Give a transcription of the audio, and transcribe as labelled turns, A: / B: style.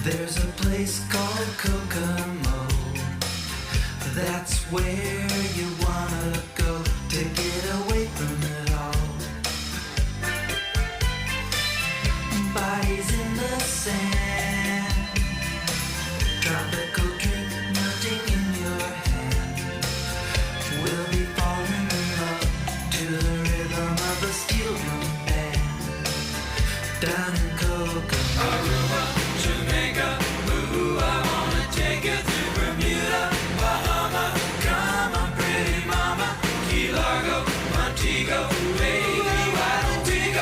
A: There's a place called Kokomo. That's where you wanna go to get away from it all. Bodies in the sand, tropical drink melting in your hand. We'll be falling in love to the rhythm of a steel drum band down in Kokomo.